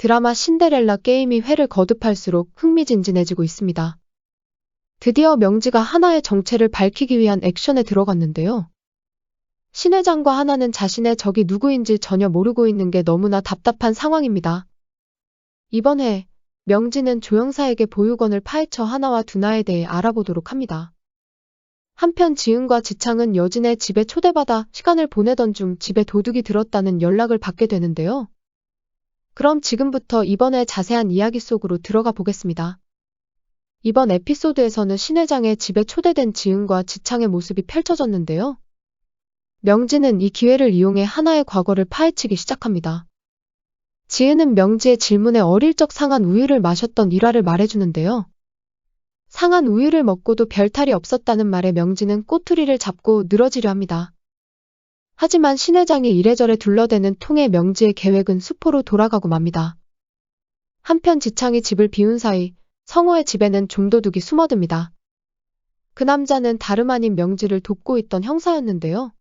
드라마 신데렐라 게임이 회를 거듭할수록 흥미진진해지고 있습니다. 드디어 명지가 하나의 정체를 밝히기 위한 액션에 들어갔는데요. 신 회장과 하나는 자신의 적이 누구인지 전혀 모르고 있는 게 너무나 답답한 상황입니다. 이번 회, 명지는 조영사에게 보육원을 파헤쳐 하나와 두나에 대해 알아보도록 합니다. 한편 지은과 지창은 여진의 집에 초대받아 시간을 보내던 중 집에 도둑이 들었다는 연락을 받게 되는데요. 그럼 지금부터 이번 회 자세한 이야기 속으로 들어가 보겠습니다. 이번 에피소드에서는 신 회장의 집에 초대된 지은과 지창의 모습이 펼쳐졌는데요. 명지는 이 기회를 이용해 하나의 과거를 파헤치기 시작합니다. 지은은 명지의 질문에 어릴 적 상한 우유를 마셨던 일화를 말해주는데요. 상한 우유를 먹고도 별탈이 없었다는 말에 명지는 꼬투리를 잡고 늘어지려 합니다. 하지만 신 회장이 이래저래 둘러대는 통에 명지의 계획은 수포로 돌아가고 맙니다. 한편 지창이 집을 비운 사이 성호의 집에는 좀도둑이 숨어듭니다. 그 남자는 다름 아닌 명지를 돕고 있던 형사였는데요.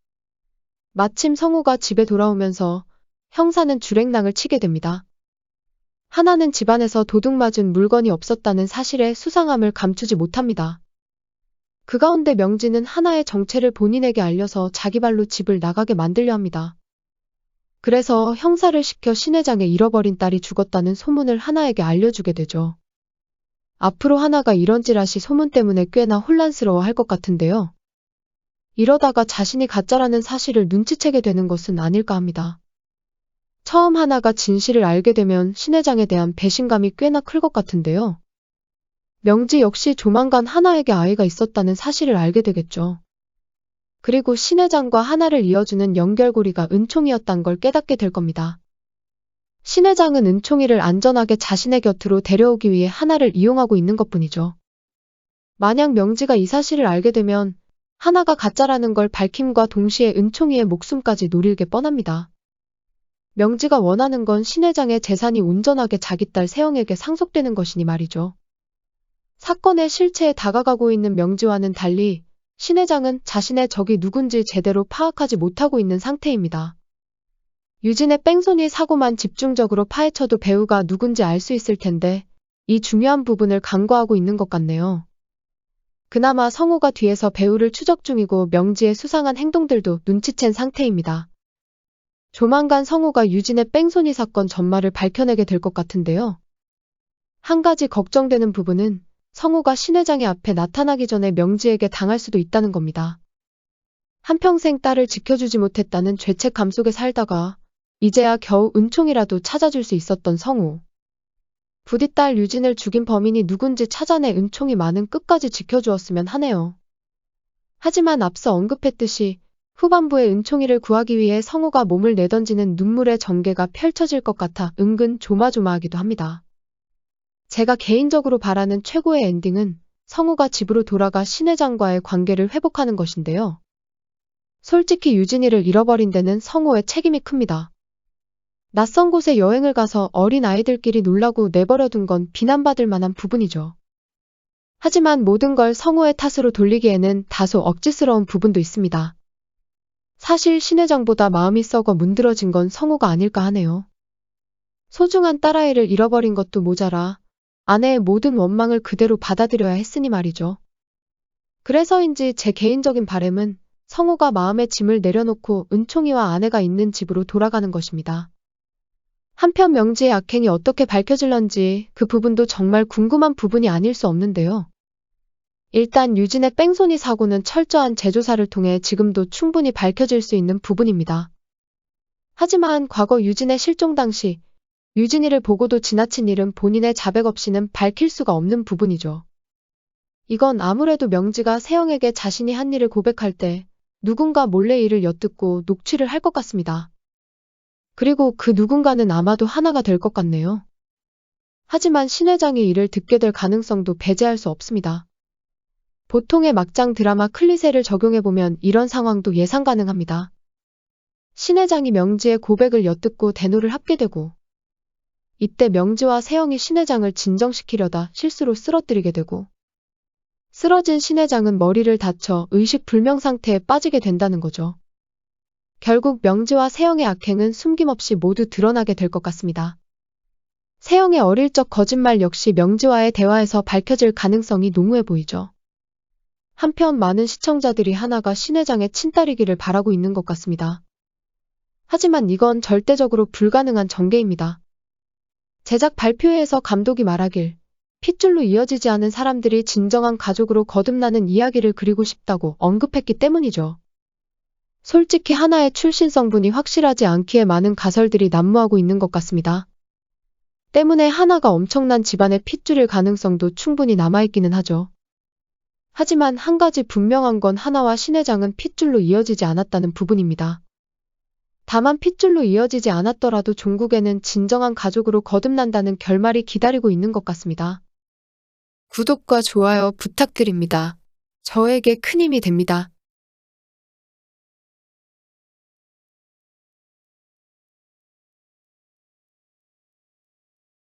마침 성호가 집에 돌아오면서 형사는 줄행랑을 치게 됩니다. 하나는 집안에서 도둑 맞은 물건이 없었다는 사실에 수상함을 감추지 못합니다. 그 가운데 명지는 하나의 정체를 본인에게 알려서 자기 발로 집을 나가게 만들려 합니다. 그래서 형사를 시켜 신 회장의 잃어버린 딸이 죽었다는 소문을 하나에게 알려주게 되죠. 앞으로 하나가 이런 찌라시 소문 때문에 꽤나 혼란스러워할 것 같은데요. 이러다가 자신이 가짜라는 사실을 눈치채게 되는 것은 아닐까 합니다. 처음 하나가 진실을 알게 되면 신 회장에 대한 배신감이 꽤나 클 것 같은데요. 명지 역시 조만간 하나에게 아이가 있었다는 사실을 알게 되겠죠. 그리고 신 회장과 하나를 이어주는 연결고리가 은총이었단 걸 깨닫게 될 겁니다. 신 회장은 은총이를 안전하게 자신의 곁으로 데려오기 위해 하나를 이용하고 있는 것뿐이죠. 만약 명지가 이 사실을 알게 되면 하나가 가짜라는 걸 밝힘과 동시에 은총이의 목숨까지 노릴 게 뻔합니다. 명지가 원하는 건 신 회장의 재산이 온전하게 자기 딸 세영에게 상속되는 것이니 말이죠. 사건의 실체에 다가가고 있는 명지와는 달리 신 회장은 자신의 적이 누군지 제대로 파악하지 못하고 있는 상태입니다. 유진의 뺑소니 사고만 집중적으로 파헤쳐도 배우가 누군지 알 수 있을 텐데 이 중요한 부분을 간과하고 있는 것 같네요. 그나마 성호가 뒤에서 배우를 추적 중이고 명지의 수상한 행동들도 눈치챈 상태입니다. 조만간 성호가 유진의 뺑소니 사건 전말을 밝혀내게 될 것 같은데요. 한 가지 걱정되는 부분은 성호가 신 회장의 앞에 나타나기 전에 명지에게 당할 수도 있다는 겁니다. 한평생 딸을 지켜주지 못했다는 죄책감 속에 살다가 이제야 겨우 은총이라도 찾아줄 수 있었던 성호. 부디 딸 유진을 죽인 범인이 누군지 찾아내 은총이 끝까지 지켜주었으면 하네요. 하지만 앞서 언급했듯이 후반부에 은총이를 구하기 위해 성호가 몸을 내던지는 눈물의 전개가 펼쳐질 것 같아 은근 조마조마하기도 합니다. 제가 개인적으로 바라는 최고의 엔딩은 성호가 집으로 돌아가 신 회장과의 관계를 회복하는 것인데요. 솔직히 유진이를 잃어버린 데는 성호의 책임이 큽니다. 낯선 곳에 여행을 가서 어린 아이들끼리 놀라고 내버려둔 건 비난받을 만한 부분이죠. 하지만 모든 걸 성호의 탓으로 돌리기에는 다소 억지스러운 부분도 있습니다. 사실 신 회장보다 마음이 썩어 문드러진 건 성호가 아닐까 하네요. 소중한 딸아이를 잃어버린 것도 모자라 아내의 모든 원망을 그대로 받아들여야 했으니 말이죠. 그래서인지 제 개인적인 바람은 성호가 마음의 짐을 내려놓고 은총이와 아내가 있는 집으로 돌아가는 것입니다. 한편 명지의 악행이 어떻게 밝혀질런지 그 부분도 정말 궁금한 부분이 아닐 수 없는데요. 일단 유진의 뺑소니 사고는 철저한 재조사를 통해 지금도 충분히 밝혀질 수 있는 부분입니다. 하지만 과거 유진의 실종 당시 유진이를 보고도 지나친 일은 본인의 자백 없이는 밝힐 수가 없는 부분이죠. 이건 아무래도 명지가 세영에게 자신이 한 일을 고백할 때 누군가 몰래 이를 엿듣고 녹취를 할 것 같습니다. 그리고 그 누군가는 아마도 하나가 될 것 같네요. 하지만 신 회장이 이를 듣게 될 가능성도 배제할 수 없습니다. 보통의 막장 드라마 클리셰를 적용해보면 이런 상황도 예상 가능합니다. 신 회장이 명지의 고백을 엿듣고 대노를 합게 되고 이때 명지와 세영이 신 회장을 진정시키려다 실수로 쓰러뜨리게 되고 쓰러진 신 회장은 머리를 다쳐 의식불명 상태에 빠지게 된다는 거죠. 결국 명지와 세영의 악행은 숨김없이 모두 드러나게 될 것 같습니다. 태영의 어릴 적 거짓말 역시 명지와의 대화에서 밝혀질 가능성이 농후해 보이죠. 한편 많은 시청자들이 하나가 신 회장의 친딸이기를 바라고 있는 것 같습니다. 하지만 이건 절대적으로 불가능한 전개입니다. 제작 발표회에서 감독이 말하길 핏줄로 이어지지 않은 사람들이 진정한 가족으로 거듭나는 이야기를 그리고 싶다고 언급했기 때문이죠. 솔직히 하나의 출신 성분이 확실하지 않기에 많은 가설들이 난무하고 있는 것 같습니다. 때문에 하나가 엄청난 집안의 핏줄일 가능성도 충분히 남아있기는 하죠. 하지만 한 가지 분명한 건 하나와 신 회장은 핏줄로 이어지지 않았다는 부분입니다. 다만 핏줄로 이어지지 않았더라도 종국에는 진정한 가족으로 거듭난다는 결말이 기다리고 있는 것 같습니다. 구독과 좋아요 부탁드립니다. 저에게 큰 힘이 됩니다.